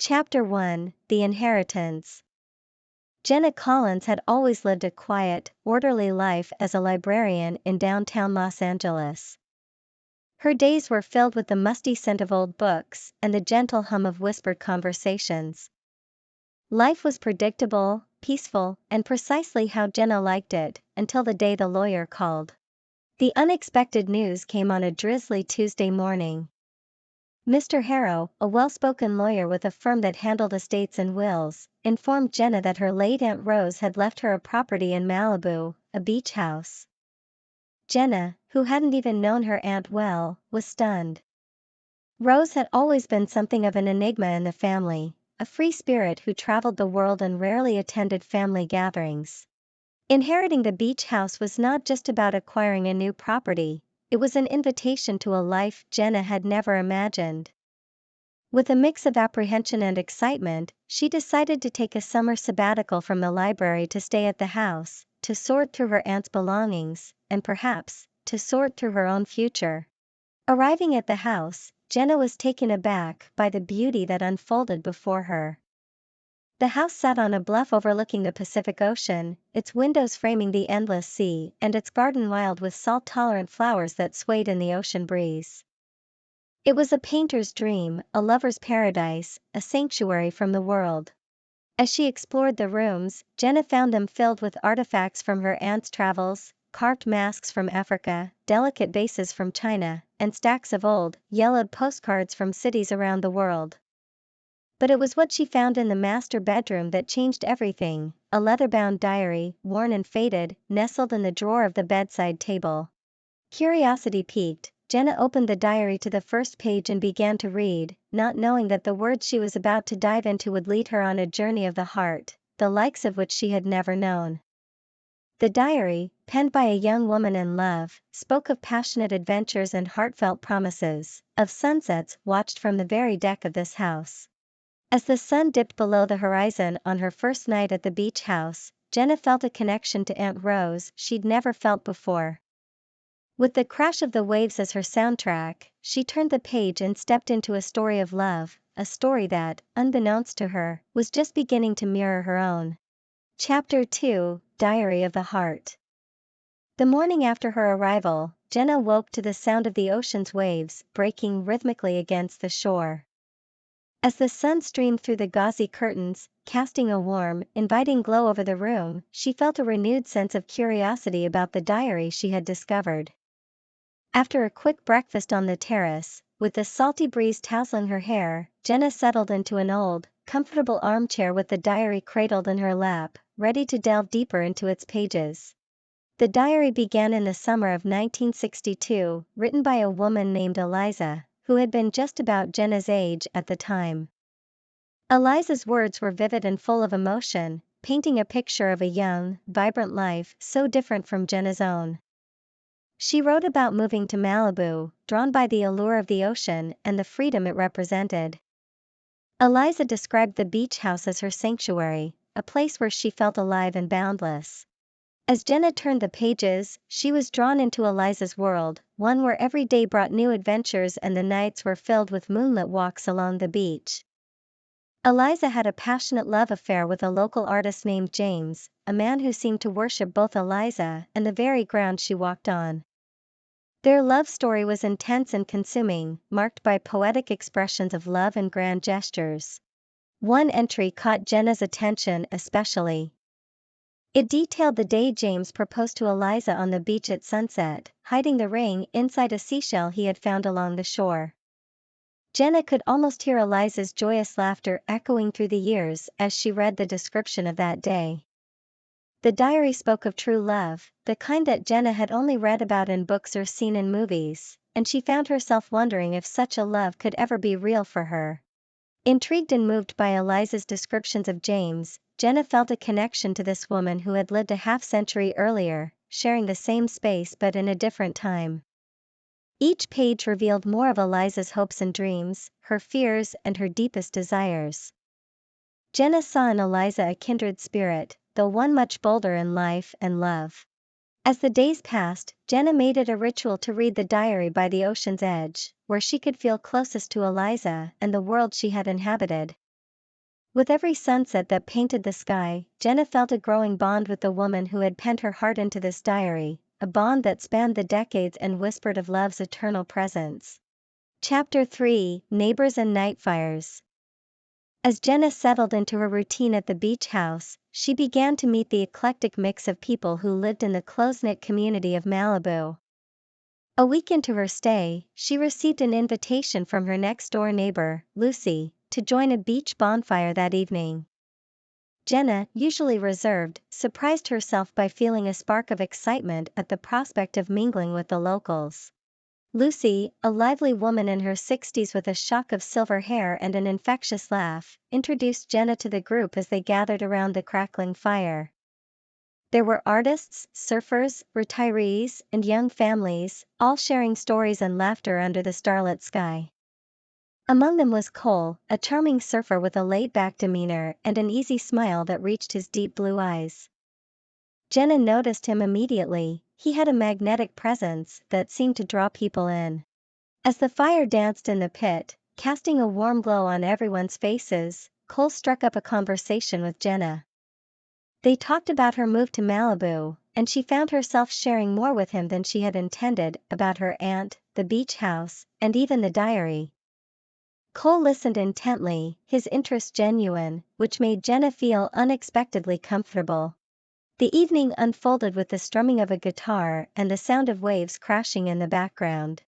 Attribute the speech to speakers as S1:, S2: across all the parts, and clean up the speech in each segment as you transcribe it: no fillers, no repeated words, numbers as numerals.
S1: Chapter 1: The Inheritance. Jenna Collins had always lived a quiet, orderly life as a librarian in downtown Los Angeles. Her days were filled with the musty scent of old books and the gentle hum of whispered conversations. Life was predictable, peaceful, and precisely how Jenna liked it, until the day the lawyer called. The unexpected news came on a drizzly Tuesday morning. Mr. Harrow, a well-spoken lawyer with a firm that handled estates and wills, informed Jenna that her late Aunt Rose had left her a property in Malibu, a beach house. Jenna, who hadn't even known her aunt well, was stunned. Rose had always been something of an enigma in the family, a free spirit who traveled the world and rarely attended family gatherings. Inheriting the beach house was not just about acquiring a new property. It was an invitation to a life Jenna had never imagined. With a mix of apprehension and excitement, she decided to take a summer sabbatical from the library to stay at the house, to sort through her aunt's belongings, and perhaps, to sort through her own future. Arriving at the house, Jenna was taken aback by the beauty that unfolded before her. The house sat on a bluff overlooking the Pacific Ocean, its windows framing the endless sea and its garden wild with salt-tolerant flowers that swayed in the ocean breeze. It was a painter's dream, a lover's paradise, a sanctuary from the world. As she explored the rooms, Jenna found them filled with artifacts from her aunt's travels, carved masks from Africa, delicate vases from China, and stacks of old, yellowed postcards from cities around the world. But it was what she found in the master bedroom that changed everything, a leather-bound diary, worn and faded, nestled in the drawer of the bedside table. Curiosity piqued, Jenna opened the diary to the first page and began to read, not knowing that the words she was about to dive into would lead her on a journey of the heart, the likes of which she had never known. The diary, penned by a young woman in love, spoke of passionate adventures and heartfelt promises, of sunsets watched from the very deck of this house. As the sun dipped below the horizon on her first night at the beach house, Jenna felt a connection to Aunt Rose she'd never felt before. With the crash of the waves as her soundtrack, she turned the page and stepped into a story of love, a story that, unbeknownst to her, was just beginning to mirror her own. Chapter 2: Diary of the Heart. The morning after her arrival, Jenna woke to the sound of the ocean's waves breaking rhythmically against the shore. As the sun streamed through the gauzy curtains, casting a warm, inviting glow over the room, she felt a renewed sense of curiosity about the diary she had discovered. After a quick breakfast on the terrace, with the salty breeze tousling her hair, Jenna settled into an old, comfortable armchair with the diary cradled in her lap, ready to delve deeper into its pages. The diary began in the summer of 1962, written by a woman named Eliza, who had been just about Jenna's age at the time. Eliza's words were vivid and full of emotion, painting a picture of a young, vibrant life so different from Jenna's own. She wrote about moving to Malibu, drawn by the allure of the ocean and the freedom it represented. Eliza described the beach house as her sanctuary, a place where she felt alive and boundless. As Jenna turned the pages, she was drawn into Eliza's world, one where every day brought new adventures and the nights were filled with moonlit walks along the beach. Eliza had a passionate love affair with a local artist named James, a man who seemed to worship both Eliza and the very ground she walked on. Their love story was intense and consuming, marked by poetic expressions of love and grand gestures. One entry caught Jenna's attention especially. It detailed the day James proposed to Eliza on the beach at sunset, hiding the ring inside a seashell he had found along the shore. Jenna could almost hear Eliza's joyous laughter echoing through the years as she read the description of that day. The diary spoke of true love, the kind that Jenna had only read about in books or seen in movies, and she found herself wondering if such a love could ever be real for her. Intrigued and moved by Eliza's descriptions of James, Jenna felt a connection to this woman who had lived a half-century earlier, sharing the same space but in a different time. Each page revealed more of Eliza's hopes and dreams, her fears and her deepest desires. Jenna saw in Eliza a kindred spirit, though one much bolder in life and love. As the days passed, Jenna made it a ritual to read the diary by the ocean's edge, where she could feel closest to Eliza and the world she had inhabited. With every sunset that painted the sky, Jenna felt a growing bond with the woman who had penned her heart into this diary, a bond that spanned the decades and whispered of love's eternal presence. Chapter 3: Neighbors and Night Fires. As Jenna settled into her routine at the beach house, she began to meet the eclectic mix of people who lived in the close-knit community of Malibu. A week into her stay, she received an invitation from her next-door neighbor, Lucy, to join a beach bonfire that evening. Jenna, usually reserved, surprised herself by feeling a spark of excitement at the prospect of mingling with the locals. Lucy, a lively woman in her 60s with a shock of silver hair and an infectious laugh, introduced Jenna to the group as they gathered around the crackling fire. There were artists, surfers, retirees, and young families, all sharing stories and laughter under the starlit sky. Among them was Cole, a charming surfer with a laid-back demeanor and an easy smile that reached his deep blue eyes. Jenna noticed him immediately. He had a magnetic presence that seemed to draw people in. As the fire danced in the pit, casting a warm glow on everyone's faces, Cole struck up a conversation with Jenna. They talked about her move to Malibu, and she found herself sharing more with him than she had intended about her aunt, the beach house, and even the diary. Cole listened intently, his interest genuine, which made Jenna feel unexpectedly comfortable. The evening unfolded with the strumming of a guitar and the sound of waves crashing in the background.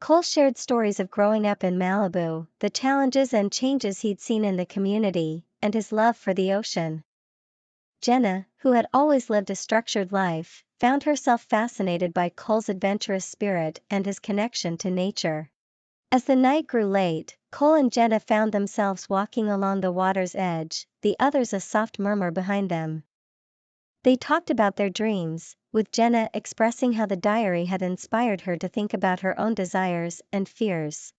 S1: Cole shared stories of growing up in Malibu, the challenges and changes he'd seen in the community, and his love for the ocean. Jenna, who had always lived a structured life, found herself fascinated by Cole's adventurous spirit and his connection to nature. As the night grew late, Cole and Jenna found themselves walking along the water's edge, the others a soft murmur behind them. They talked about their dreams, with Jenna expressing how the diary had inspired her to think about her own desires and fears.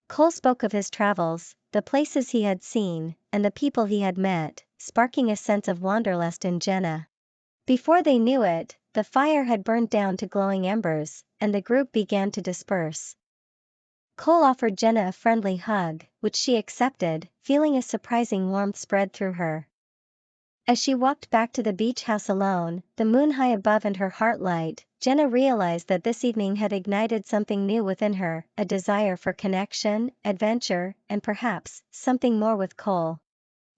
S1: Cole spoke of his travels, the places he had seen, and the people he had met, sparking a sense of wanderlust in Jenna. Before they knew it, the fire had burned down to glowing embers, and the group began to disperse. Cole offered Jenna a friendly hug, which she accepted, feeling a surprising warmth spread through her. As she walked back to the beach house alone, the moon high above and her heart light, Jenna realized that this evening had ignited something new within her, a desire for connection, adventure, and perhaps, something more with Cole.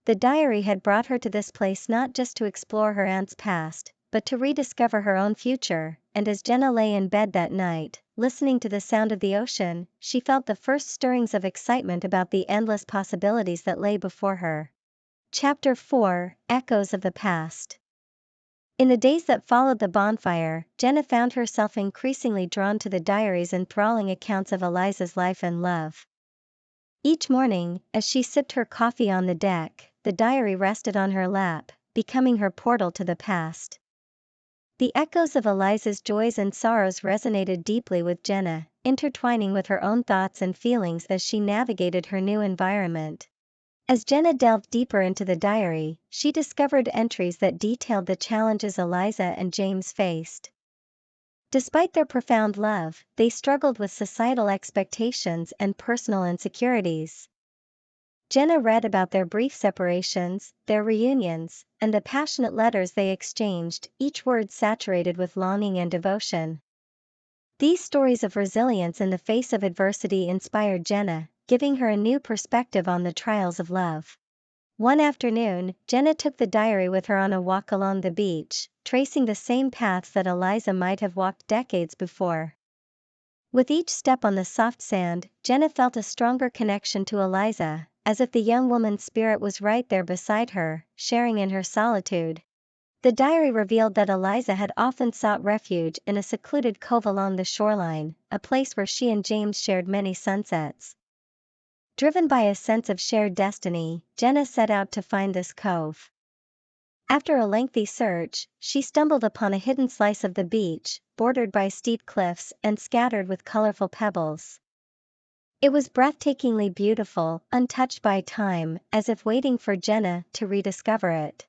S1: The diary had brought her to this place not just to explore her aunt's past, but to rediscover her own future, and as Jenna lay in bed that night, listening to the sound of the ocean, she felt the first stirrings of excitement about the endless possibilities that lay before her. Chapter 4: Echoes of the Past. In the days that followed the bonfire, Jenna found herself increasingly drawn to the diary's enthralling accounts of Eliza's life and love. Each morning, as she sipped her coffee on the deck, the diary rested on her lap, becoming her portal to the past. The echoes of Eliza's joys and sorrows resonated deeply with Jenna, intertwining with her own thoughts and feelings as she navigated her new environment. As Jenna delved deeper into the diary, she discovered entries that detailed the challenges Eliza and James faced. Despite their profound love, they struggled with societal expectations and personal insecurities. Jenna read about their brief separations, their reunions, and the passionate letters they exchanged, each word saturated with longing and devotion. These stories of resilience in the face of adversity inspired Jenna, giving her a new perspective on the trials of love. One afternoon, Jenna took the diary with her on a walk along the beach, tracing the same paths that Eliza might have walked decades before. With each step on the soft sand, Jenna felt a stronger connection to Eliza, as if the young woman's spirit was right there beside her, sharing in her solitude. The diary revealed that Eliza had often sought refuge in a secluded cove along the shoreline, a place where she and James shared many sunsets. Driven by a sense of shared destiny, Jenna set out to find this cove. After a lengthy search, she stumbled upon a hidden slice of the beach, bordered by steep cliffs and scattered with colorful pebbles. It was breathtakingly beautiful, untouched by time, as if waiting for Jenna to rediscover it.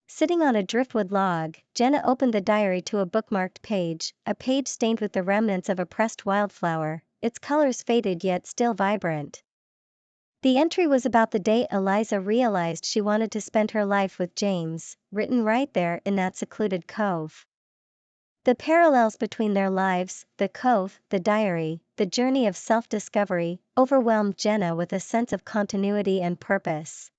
S1: Sitting on a driftwood log, Jenna opened the diary to a bookmarked page, a page stained with the remnants of a pressed wildflower, its colors faded yet still vibrant. The entry was about the day Eliza realized she wanted to spend her life with James, written right there in that secluded cove. The parallels between their lives, the cove, the diary, the journey of self-discovery, overwhelmed Jenna with a sense of continuity and purpose.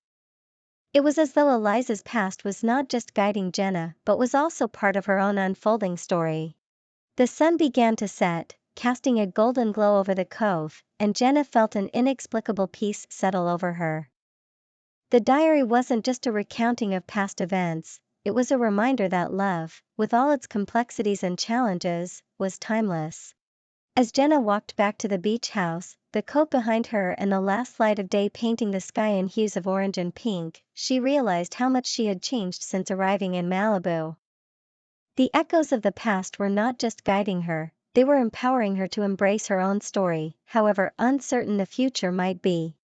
S1: It was as though Eliza's past was not just guiding Jenna but was also part of her own unfolding story. The sun began to set, casting a golden glow over the cove, and Jenna felt an inexplicable peace settle over her. The diary wasn't just a recounting of past events, it was a reminder that love, with all its complexities and challenges, was timeless. As Jenna walked back to the beach house, the coat behind her and the last light of day painting the sky in hues of orange and pink, she realized how much she had changed since arriving in Malibu. The echoes of the past were not just guiding her, they were empowering her to embrace her own story, however uncertain the future might be.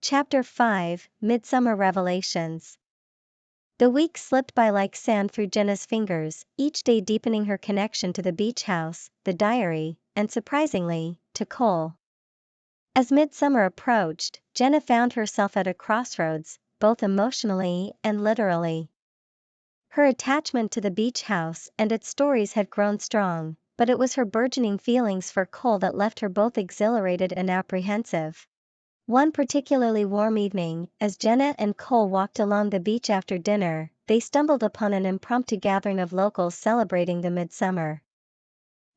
S1: Chapter 5, Midsummer Revelations. The weeks slipped by like sand through Jenna's fingers, each day deepening her connection to the beach house, the diary, and surprisingly, to Cole. As midsummer approached, Jenna found herself at a crossroads, both emotionally and literally. Her attachment to the beach house and its stories had grown strong, but it was her burgeoning feelings for Cole that left her both exhilarated and apprehensive. One particularly warm evening, as Jenna and Cole walked along the beach after dinner, they stumbled upon an impromptu gathering of locals celebrating the midsummer.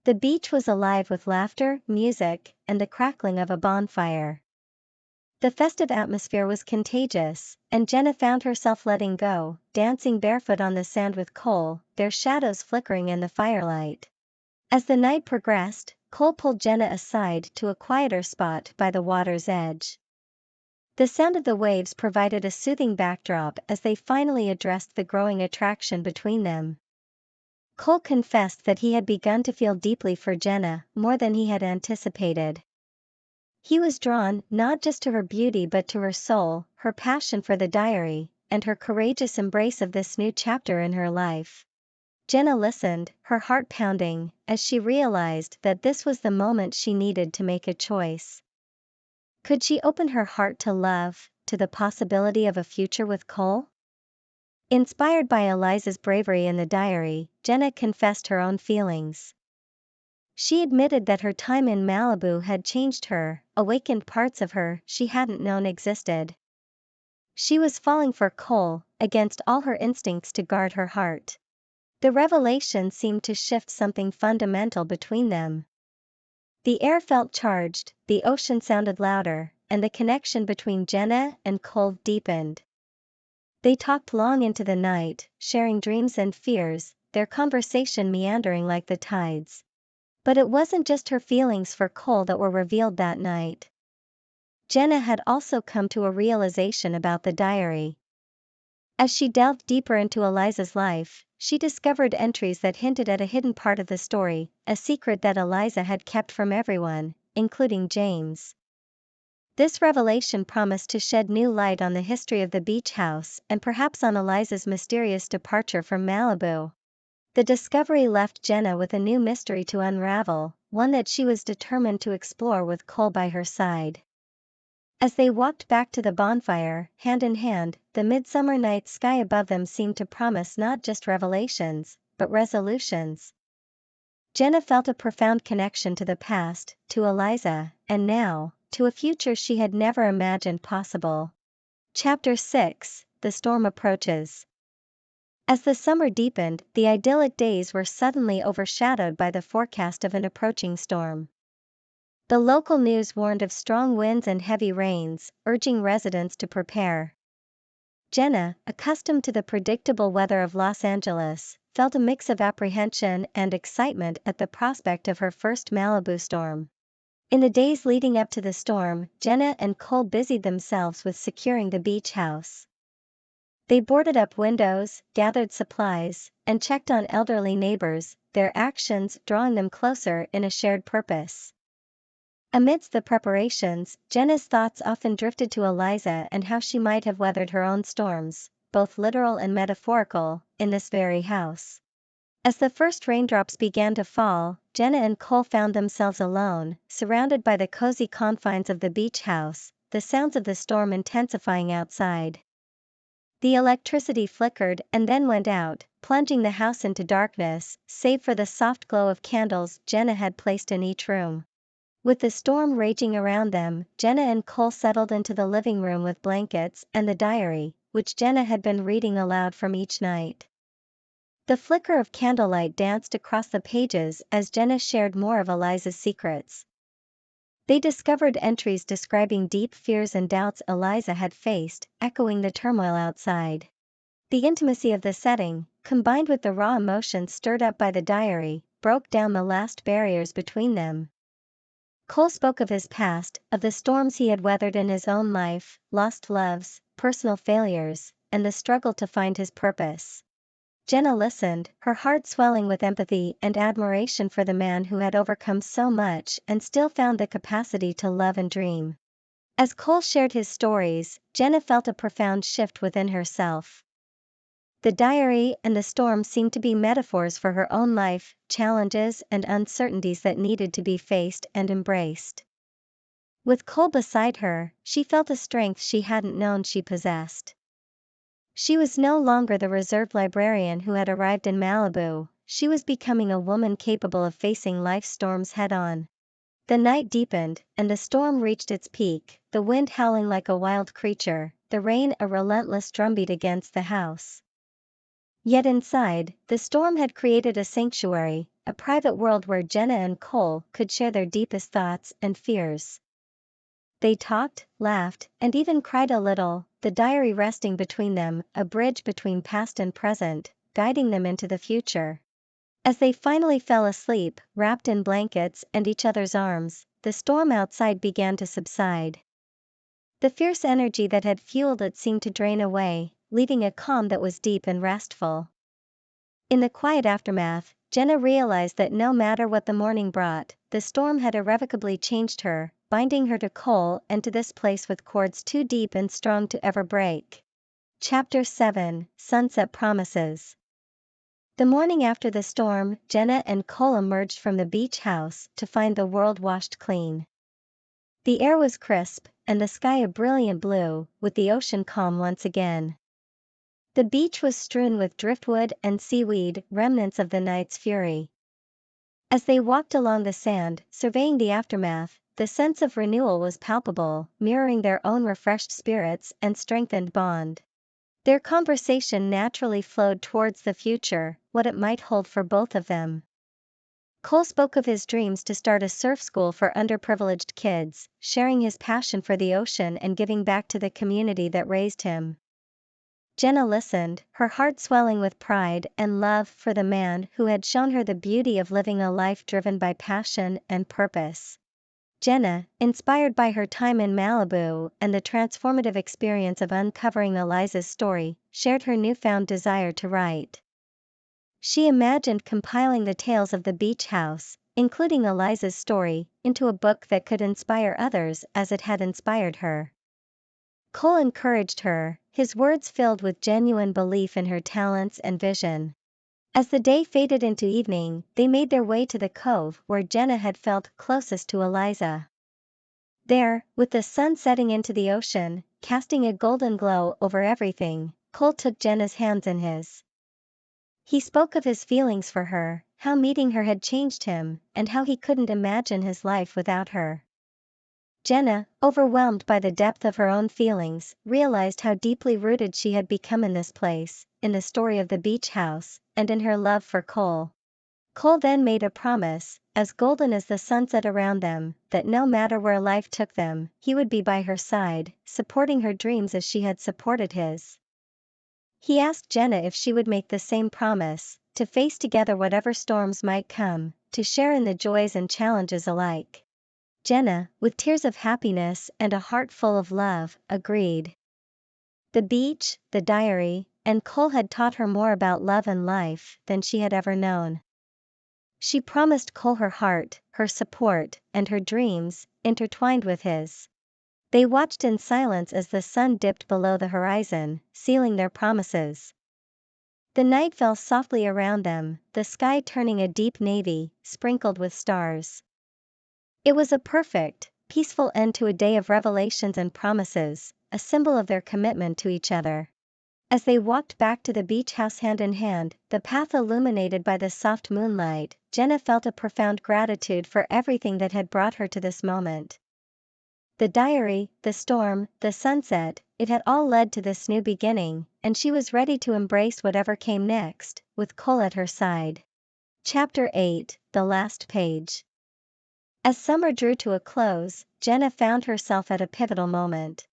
S1: The beach was alive with laughter, music, and the crackling of a bonfire. The festive atmosphere was contagious, and Jenna found herself letting go, dancing barefoot on the sand with Cole, their shadows flickering in the firelight. As the night progressed, Cole pulled Jenna aside to a quieter spot by the water's edge. The sound of the waves provided a soothing backdrop as they finally addressed the growing attraction between them. Cole confessed that he had begun to feel deeply for Jenna, more than he had anticipated. He was drawn not just to her beauty but to her soul, her passion for the diary, and her courageous embrace of this new chapter in her life. Jenna listened, her heart pounding, as she realized that this was the moment she needed to make a choice. Could she open her heart to love, to the possibility of a future with Cole? Inspired by Eliza's bravery in the diary, Jenna confessed her own feelings. She admitted that her time in Malibu had changed her, awakened parts of her she hadn't known existed. She was falling for Cole, against all her instincts to guard her heart. The revelation seemed to shift something fundamental between them. The air felt charged, the ocean sounded louder, and the connection between Jenna and Cole deepened. They talked long into the night, sharing dreams and fears, their conversation meandering like the tides. But it wasn't just her feelings for Cole that were revealed that night. Jenna had also come to a realization about the diary. As she delved deeper into Eliza's life, she discovered entries that hinted at a hidden part of the story, a secret that Eliza had kept from everyone, including James. This revelation promised to shed new light on the history of the beach house and perhaps on Eliza's mysterious departure from Malibu. The discovery left Jenna with a new mystery to unravel, one that she was determined to explore with Cole by her side. As they walked back to the bonfire, hand in hand, the midsummer night sky above them seemed to promise not just revelations, but resolutions. Jenna felt a profound connection to the past, to Eliza, and now, to a future she had never imagined possible. Chapter 6, The Storm Approaches. As the summer deepened, the idyllic days were suddenly overshadowed by the forecast of an approaching storm. The local news warned of strong winds and heavy rains, urging residents to prepare. Jenna, accustomed to the predictable weather of Los Angeles, felt a mix of apprehension and excitement at the prospect of her first Malibu storm. In the days leading up to the storm, Jenna and Cole busied themselves with securing the beach house. They boarded up windows, gathered supplies, and checked on elderly neighbors, their actions drawing them closer in a shared purpose. Amidst the preparations, Jenna's thoughts often drifted to Eliza and how she might have weathered her own storms, both literal and metaphorical, in this very house. As the first raindrops began to fall, Jenna and Cole found themselves alone, surrounded by the cozy confines of the beach house, the sounds of the storm intensifying outside. The electricity flickered and then went out, plunging the house into darkness, save for the soft glow of candles Jenna had placed in each room. With the storm raging around them, Jenna and Cole settled into the living room with blankets and the diary, which Jenna had been reading aloud from each night. The flicker of candlelight danced across the pages as Jenna shared more of Eliza's secrets. They discovered entries describing deep fears and doubts Eliza had faced, echoing the turmoil outside. The intimacy of the setting, combined with the raw emotions stirred up by the diary, broke down the last barriers between them. Cole spoke of his past, of the storms he had weathered in his own life, lost loves, personal failures, and the struggle to find his purpose. Jenna listened, her heart swelling with empathy and admiration for the man who had overcome so much and still found the capacity to love and dream. As Cole shared his stories, Jenna felt a profound shift within herself. The diary and the storm seemed to be metaphors for her own life, challenges and uncertainties that needed to be faced and embraced. With Cole beside her, she felt a strength she hadn't known she possessed. She was no longer the reserved librarian who had arrived in Malibu, she was becoming a woman capable of facing life's storms head-on. The night deepened, and the storm reached its peak, the wind howling like a wild creature, the rain a relentless drumbeat against the house. Yet inside, the storm had created a sanctuary, a private world where Jenna and Cole could share their deepest thoughts and fears. They talked, laughed, and even cried a little, the diary resting between them, a bridge between past and present, guiding them into the future. As they finally fell asleep, wrapped in blankets and each other's arms, the storm outside began to subside. The fierce energy that had fueled it seemed to drain away, leaving a calm that was deep and restful. In the quiet aftermath, Jenna realized that no matter what the morning brought, the storm had irrevocably changed her, binding her to Cole and to this place with cords too deep and strong to ever break. Chapter 7: Sunset Promises. The morning after the storm, Jenna and Cole emerged from the beach house to find the world washed clean. The air was crisp, and the sky a brilliant blue, with the ocean calm once again. The beach was strewn with driftwood and seaweed, remnants of the night's fury. As they walked along the sand, surveying the aftermath, the sense of renewal was palpable, mirroring their own refreshed spirits and strengthened bond. Their conversation naturally flowed towards the future, what it might hold for both of them. Cole spoke of his dreams to start a surf school for underprivileged kids, sharing his passion for the ocean and giving back to the community that raised him. Jenna listened, her heart swelling with pride and love for the man who had shown her the beauty of living a life driven by passion and purpose. Jenna, inspired by her time in Malibu and the transformative experience of uncovering Eliza's story, shared her newfound desire to write. She imagined compiling the tales of the beach house, including Eliza's story, into a book that could inspire others as it had inspired her. Cole encouraged her, his words filled with genuine belief in her talents and vision. As the day faded into evening, they made their way to the cove where Jenna had felt closest to Eliza. There, with the sun setting into the ocean, casting a golden glow over everything, Cole took Jenna's hands in his. He spoke of his feelings for her, how meeting her had changed him, and how he couldn't imagine his life without her. Jenna, overwhelmed by the depth of her own feelings, realized how deeply rooted she had become in this place, in the story of the beach house, and in her love for Cole. Cole then made a promise, as golden as the sunset around them, that no matter where life took them, he would be by her side, supporting her dreams as she had supported his. He asked Jenna if she would make the same promise, to face together whatever storms might come, to share in the joys and challenges alike. Jenna, with tears of happiness and a heart full of love, agreed. The beach, the diary, and Cole had taught her more about love and life than she had ever known. She promised Cole her heart, her support, and her dreams, intertwined with his. They watched in silence as the sun dipped below the horizon, sealing their promises. The night fell softly around them, the sky turning a deep navy, sprinkled with stars. It was a perfect, peaceful end to a day of revelations and promises, a symbol of their commitment to each other. As they walked back to the beach house hand in hand, the path illuminated by the soft moonlight, Jenna felt a profound gratitude for everything that had brought her to this moment. The diary, the storm, the sunset, it had all led to this new beginning, and she was ready to embrace whatever came next, with Cole at her side. Chapter 8, The Last Page. As summer drew to a close, Jenna found herself at a pivotal moment.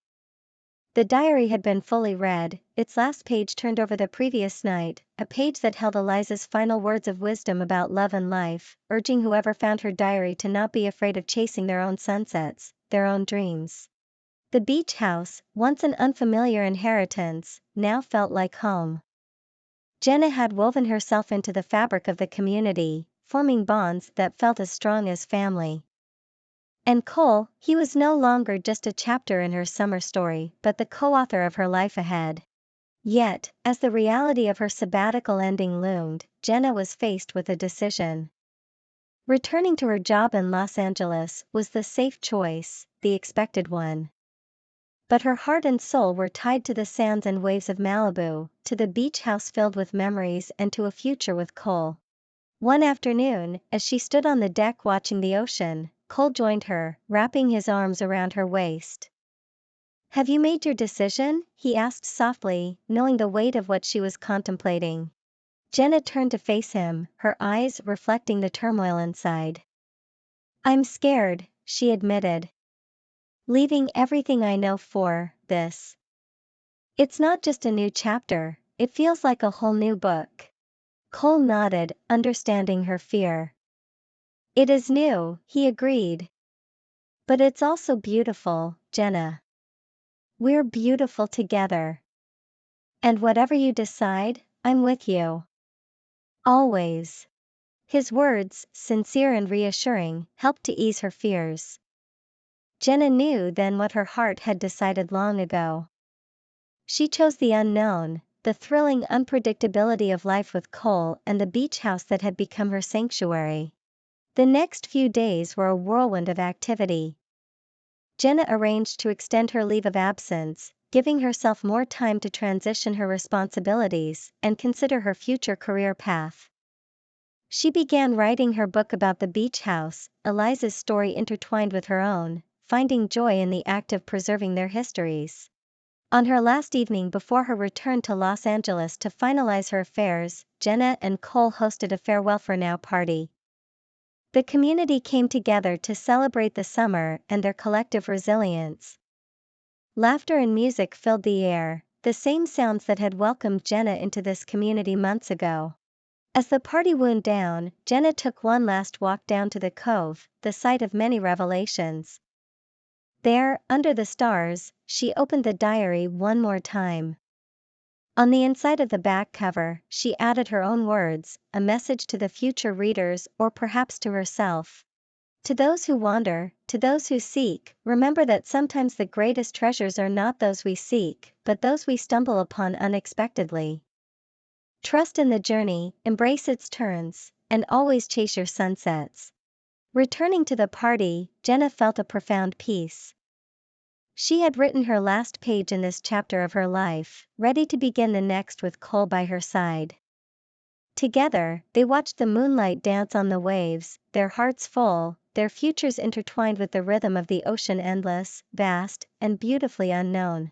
S1: The diary had been fully read, its last page turned over the previous night, a page that held Eliza's final words of wisdom about love and life, urging whoever found her diary to not be afraid of chasing their own sunsets, their own dreams. The beach house, once an unfamiliar inheritance, now felt like home. Jenna had woven herself into the fabric of the community, forming bonds that felt as strong as family. And Cole, he was no longer just a chapter in her summer story, but the co-author of her life ahead. Yet, as the reality of her sabbatical ending loomed, Jenna was faced with a decision. Returning to her job in Los Angeles was the safe choice, the expected one. But her heart and soul were tied to the sands and waves of Malibu, to the beach house filled with memories and to a future with Cole. One afternoon, as she stood on the deck watching the ocean, Cole joined her, wrapping his arms around her waist. "Have you made your decision?" he asked softly, knowing the weight of what she was contemplating. Jenna turned to face him, her eyes reflecting the turmoil inside. "I'm scared," she admitted. "Leaving everything I know for this. It's not just a new chapter, it feels like a whole new book." Cole nodded, understanding her fear. "It is new," he agreed. "But it's also beautiful, Jenna. We're beautiful together. And whatever you decide, I'm with you. Always." His words, sincere and reassuring, helped to ease her fears. Jenna knew then what her heart had decided long ago. She chose the unknown, the thrilling unpredictability of life with Cole and the beach house that had become her sanctuary. The next few days were a whirlwind of activity. Jenna arranged to extend her leave of absence, giving herself more time to transition her responsibilities and consider her future career path. She began writing her book about the beach house, Eliza's story intertwined with her own, finding joy in the act of preserving their histories. On her last evening before her return to Los Angeles to finalize her affairs, Jenna and Cole hosted a farewell for now party. The community came together to celebrate the summer and their collective resilience. Laughter and music filled the air, the same sounds that had welcomed Jenna into this community months ago. As the party wound down, Jenna took one last walk down to the cove, the site of many revelations. There, under the stars, she opened the diary one more time. On the inside of the back cover, she added her own words, a message to the future readers or perhaps to herself. To those who wander, to those who seek, remember that sometimes the greatest treasures are not those we seek, but those we stumble upon unexpectedly. Trust in the journey, embrace its turns, and always chase your sunsets. Returning to the party, Jenna felt a profound peace. She had written her last page in this chapter of her life, ready to begin the next with Cole by her side. Together, they watched the moonlight dance on the waves, their hearts full, their futures intertwined with the rhythm of the ocean, endless, vast, and beautifully unknown.